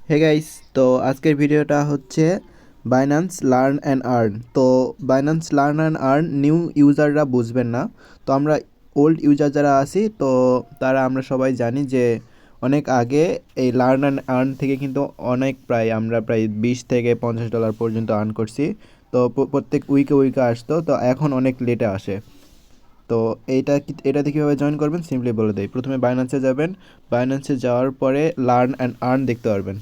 Hey guys, তো আজকের ভিডিওটা হচ্ছে বাইন্যান্স লার্ন অ্যান্ড আর্ন। তো Binance learn and earn new ইউজাররা বুঝবেন না। তো আমরা ওল্ড ইউজার যারা আছি তো তারা আমরা সবাই জানি যে অনেক আগে এই লার্ন অ্যান্ড আর্ন থেকে কিন্তু আমরা প্রায় $20 থেকে $50 পর্যন্ত আর্ন করছি। তো প্রত্যেক উইকে আসতো, তো এখন অনেক লেটে আসে। তো এটাতে কীভাবে জয়েন করবেন সিম্পলি বলে দেই। প্রথমে বাইন্যান্সে যাবেন, বাইন্যান্সে যাওয়ার পরে লার্ন অ্যান্ড আর্ন দেখতে পারবেন।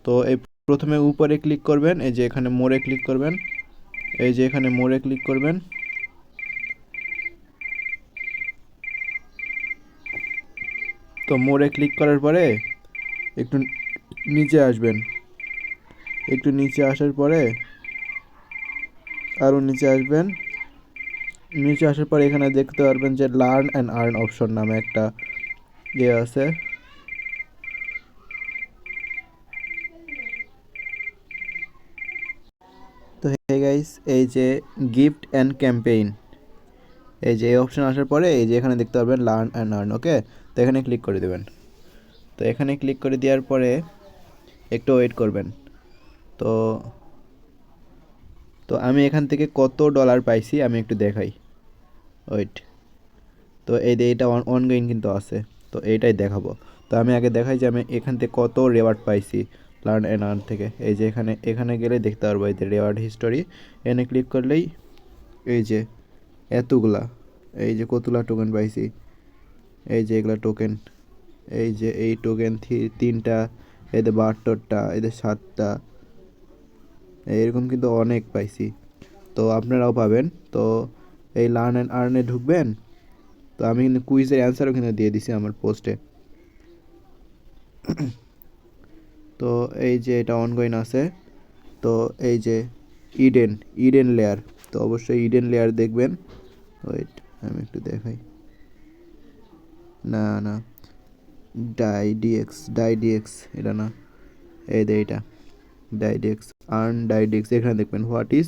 তো এই প্রথমে উপরে ক্লিক করবেন, এই যে এখানে মোড়ে ক্লিক করবেন, এই যে এখানে মোড়ে ক্লিক করবেন। তো মোড়ে ক্লিক করার পরে একটু নিচে আসবেন, একটু নিচে আসার পরে আরও নিচে আসবেন। নিচে আসার পরে এখানে দেখতে পারবেন যে লার্ন অ্যান্ড আর্ন অপশন নামে একটা আছে। তো হে গাইস, এই যে গিফট অ্যান্ড ক্যাম্পেইন, এই যে এই অপশন আসার পরে এই যে এখানে দেখতে পারবেন লার্ন অ্যান্ড আর্ন। ওকে, তো এখানে ক্লিক করে দেবেন। তো এখানে ক্লিক করে দেওয়ার পরে একটু ওয়েট করবেন। তো তো আমি এখান থেকে কত ডলার পাইছি আমি একটু দেখাই। ওয়েট, তো এই যে এটা অনগোয়িং কিন্তু আছে, তো এইটাই দেখাবো। তো আমি আগে দেখাই যে আমি এখান থেকে কত রেওয়ার্ড পাইছি লার্ন অ্যান্ড আর্ন থেকে। এই যে এখানে এখানে গেলে দেখতে পারবো এই যে রেওয়ার্ড হিস্টোরি। এখানে ক্লিক করলেই এই যে এতগুলা, এই যে কতগুলা টোকেন পাইছি, এই যে এগুলা টোকেন, এই যে এই টোকেন 3টা, এদের 72টা, এদের 7টা, এরকম কিন্তু অনেক পাইছি। তো আপনারাও পাবেন। তো এই লার্ন অ্যান্ড আর্নে ঢুকবেন। তো আমি কিন্তু কুইজের অ্যান্সারও কিন্তু দিয়ে দিছি আমার পোস্টে। তো এই যে এটা অনগোয়িং আছে। তো এই যে ইডেন ইডেন লেয়ার, তো অবশ্যই ইডেন লেয়ার দেখবেন। ওয়েট, আমি একটু দেখাই। না না, ডাইডিএক্স এটা না, এই যে এটা ডাইডিএক্স, আর্ন ডাইডিএক্স, এখানে দেখবেন হোয়াট ইজ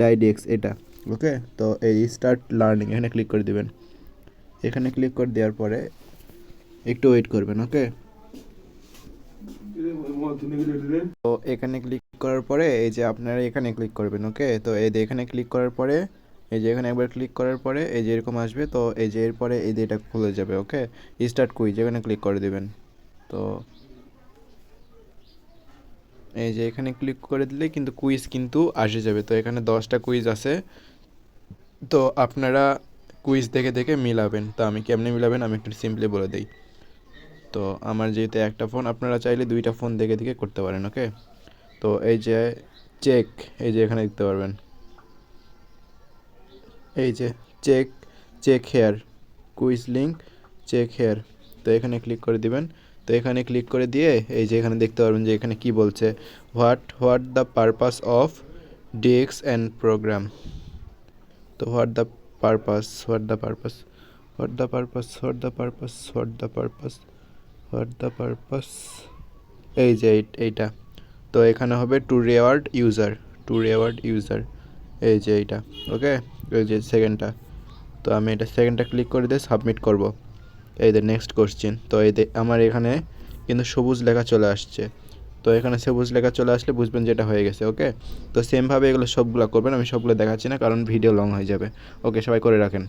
ডাইডিএক্স এটা। ওকে, তো এই স্টার্ট লার্নিং এখানে ক্লিক করে দিবেন। এখানে ক্লিক করে দেওয়ার পরে একটু ওয়েট করবেন। ওকে, তো এখানে ক্লিক করার পরে এই যে আপনারা এখানে ক্লিক করবেন। ওকে, তো এই যে এখানে ক্লিক করার পরে এই যে এখানে একবার ক্লিক করার পরে এই যে এরকম আসবে। তো এই যে এরপরে এই যে এটা খুলে যাবে। ওকে, স্টার্ট কুইজ এখানে ক্লিক করে দিবেন। তো এই যে এখানে ক্লিক করে দিলে কিন্তু কুইজ কিন্তু আসে যাবে। তো এখানে 10টা কুইজ আছে, তো আপনারা কুইজ দেখে দেখে মিলাবেন। তো আমি কেমনে মিলাবেন আমি একটু সিম্পলি বলে দিই। তো আমার যেহেতু একটা ফোন, আপনারা চাইলে 2টা ফোন দেখে দেখে করতে পারেন। ওকে, তো এই যে চেক, এই যে এখানে দেখতে পারবেন, এই যে check check here, quiz link check here. তো এখানে ক্লিক করে দিবেন। তো এখানে ক্লিক করে দিয়ে এই যে এখানে দেখতে পারবেন যে এখানে কি বলছে, what the purpose of dx and program. তো হোয়াট দ্য পারপাস, এই যে এইটা। তো এখানে হবে টু রেওয়ার্ড ইউজার, এই যে এইটা। ওকে, এই যে সেকেন্ডটা। তো আমি এটা সেকেন্ডটা ক্লিক করে দিয়ে সাবমিট করব। এই যে নেক্সট কোশ্চেন। তো এই যে আমার এখানে কিন্তু সবুজ লেখা চলে আসছে। তো এখানে সবুজ লেখা চলে আসলে বুঝবেন যে এটা হয়ে গেছে। ওকে, তো সেমভাবে এগুলো সবগুলো করবেন, আমি সবগুলো দেখাচ্ছি না কারণ ভিডিও লং হয়ে যাবে। ওকে, সবাই করে রাখেন।